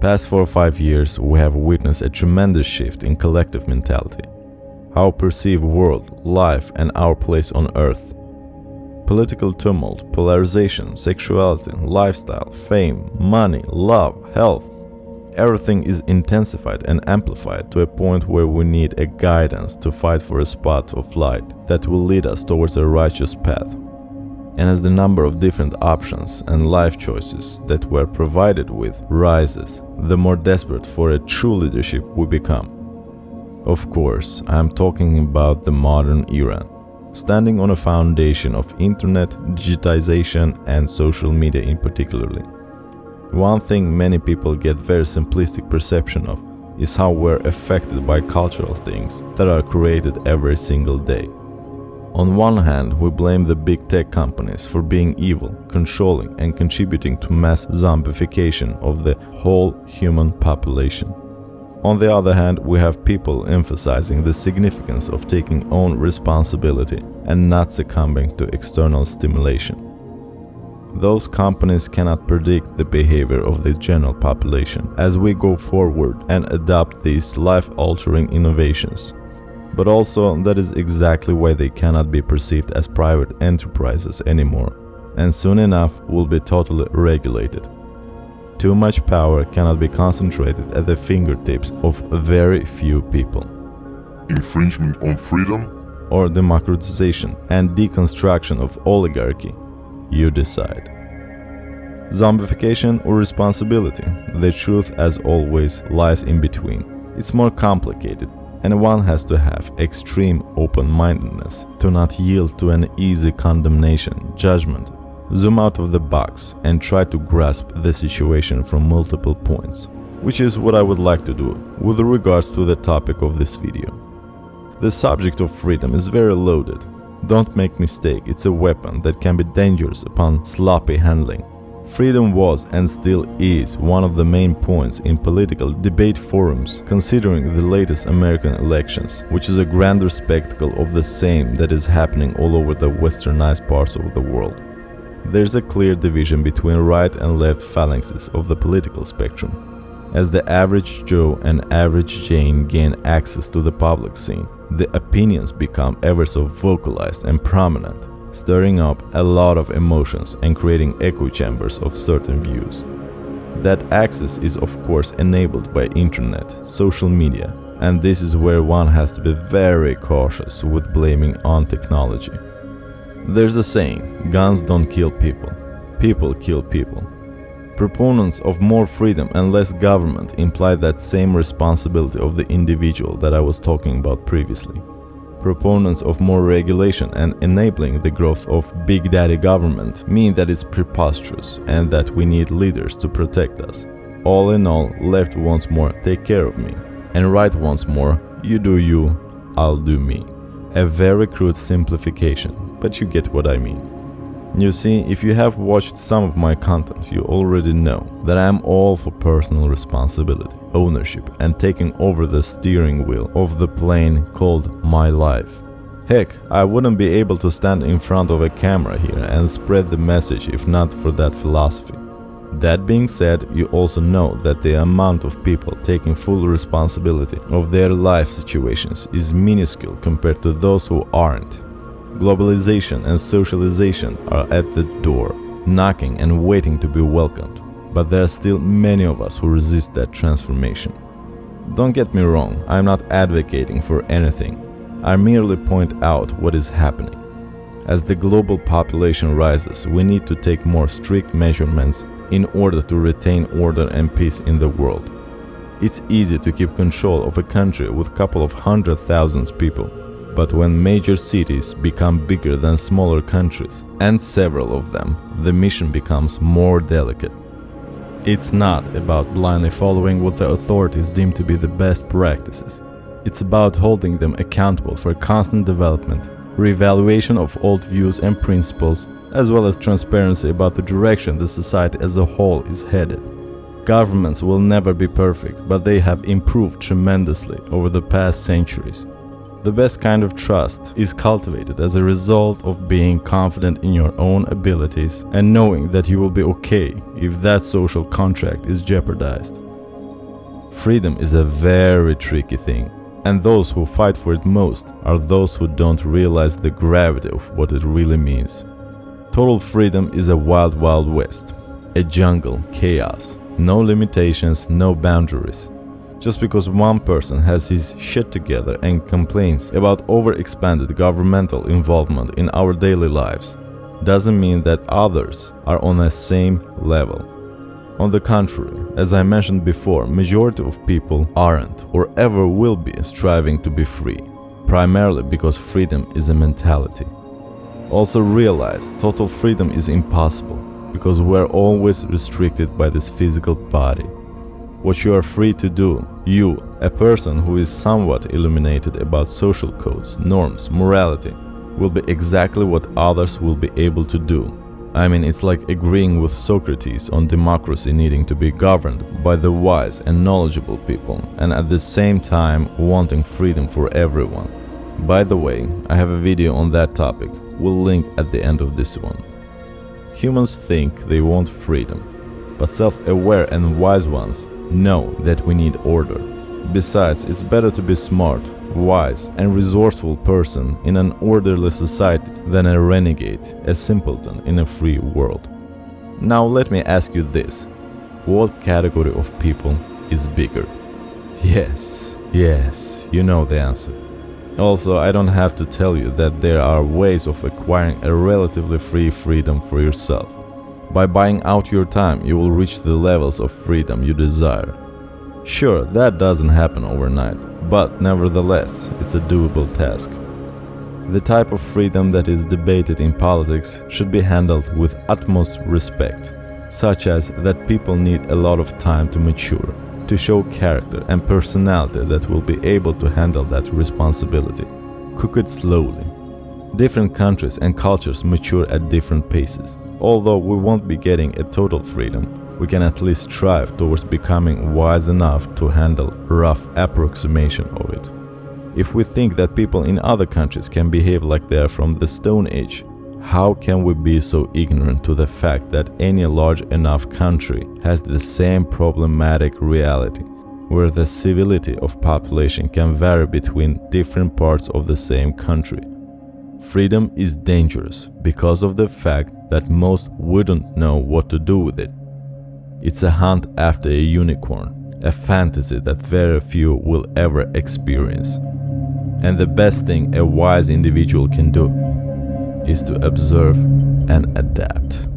past 4 or 5 years, we have witnessed a tremendous shift in collective mentality, how we perceive world, life, and our place on earth. Political tumult, polarization, sexuality, lifestyle, fame, money, love, health. Everything is intensified and amplified to a point where we need a guidance to fight for a spot of light that will lead us towards a righteous path. And as the number of different options and life choices that we're provided with rises, the more desperate for a true leadership we become. Of course, I'm talking about the modern era, standing on a foundation of internet, digitization, and social media in particularly. One thing many people get very simplistic perception of is how we're affected by cultural things that are created every single day. On one hand, we blame the big tech companies for being evil, controlling, and contributing to mass zombification of the whole human population. On the other hand, we have people emphasizing the significance of taking own responsibility and not succumbing to external stimulation. Those companies cannot predict the behavior of the general population as we go forward and adopt these life-altering innovations. But also, that is exactly why they cannot be perceived as private enterprises anymore, and soon enough will be totally regulated. Too much power cannot be concentrated at the fingertips of very few people. Infringement on freedom? Or democratization and deconstruction of oligarchy? You decide. Zombification or responsibility? The truth, as always, lies in between. It's more complicated, and one has to have extreme open-mindedness to not yield to an easy condemnation, judgment. Zoom out of the box and try to grasp the situation from multiple points, which is what I would like to do with regards to the topic of this video. The subject of freedom is very loaded. Don't make mistake, it's a weapon that can be dangerous upon sloppy handling. Freedom was and still is one of the main points in political debate forums, considering the latest American elections, which is a grander spectacle of the same that is happening all over the westernized parts of the world. There's a clear division between right and left phalanxes of the political spectrum. As the average Joe and average Jane gain access to the public scene, the opinions become ever so vocalized and prominent, stirring up a lot of emotions and creating echo chambers of certain views. That access is of course enabled by internet, social media, and this is where one has to be very cautious with blaming on technology. There's a saying, guns don't kill people, people kill people. Proponents of more freedom and less government imply that same responsibility of the individual that I was talking about previously. Proponents of more regulation and enabling the growth of big daddy government mean that it's preposterous and that we need leaders to protect us. All in all, left wants more, take care of me, and right wants more, you do you, I'll do me. A very crude simplification, but you get what I mean. You see, if you have watched some of my content, you already know that I am all for personal responsibility, ownership, and taking over the steering wheel of the plane called my life. Heck, I wouldn't be able to stand in front of a camera here and spread the message if not for that philosophy. That being said, you also know that the amount of people taking full responsibility of their life situations is minuscule compared to those who aren't. Globalization and socialization are at the door, knocking and waiting to be welcomed, but there are still many of us who resist that transformation. Don't get me wrong, I'm not advocating for anything. I merely point out what is happening. As the global population rises, we need to take more strict measurements in order to retain order and peace in the world. It's easy to keep control of a country with a couple of 100,000 people, but when major cities become bigger than smaller countries, and several of them, the mission becomes more delicate. It's not about blindly following what the authorities deem to be the best practices. It's about holding them accountable for constant development, reevaluation of old views and principles, as well as transparency about the direction the society as a whole is headed. Governments will never be perfect, but they have improved tremendously over the past centuries. The best kind of trust is cultivated as a result of being confident in your own abilities and knowing that you will be okay if that social contract is jeopardized. Freedom is a very tricky thing, and those who fight for it most are those who don't realize the gravity of what it really means. Total freedom is a wild, wild west. A jungle, chaos, no limitations, no boundaries. Just because one person has his shit together and complains about overexpanded governmental involvement in our daily lives, doesn't mean that others are on the same level. On the contrary, as I mentioned before, majority of people aren't or ever will be striving to be free, primarily because freedom is a mentality. Also realize total freedom is impossible because we're always restricted by this physical body. What you are free to do, you, a person who is somewhat illuminated about social codes, norms, morality, will be exactly what others will be able to do. I mean, it's like agreeing with Socrates on democracy needing to be governed by the wise and knowledgeable people, and at the same time wanting freedom for everyone. By the way, I have a video on that topic, we'll link at the end of this one. Humans think they want freedom, but self-aware and wise ones know that we need order. Besides, it's better to be smart, wise and resourceful person in an orderly society than a renegade, a simpleton in a free world. Now let me ask you this. What category of people is bigger? Yes, you know the answer. Also, I don't have to tell you that there are ways of acquiring a relatively free freedom for yourself. By buying out your time, you will reach the levels of freedom you desire. Sure, that doesn't happen overnight, but nevertheless, it's a doable task. The type of freedom that is debated in politics should be handled with utmost respect, such as that people need a lot of time to mature, to show character and personality that will be able to handle that responsibility. Cook it slowly. Different countries and cultures mature at different paces. Although we won't be getting a total freedom, we can at least strive towards becoming wise enough to handle rough approximation of it. If we think that people in other countries can behave like they are from the Stone Age, how can we be so ignorant to the fact that any large enough country has the same problematic reality, where the civility of population can vary between different parts of the same country? Freedom is dangerous because of the fact that most wouldn't know what to do with it. It's a hunt after a unicorn, a fantasy that very few will ever experience. And the best thing a wise individual can do is to observe and adapt.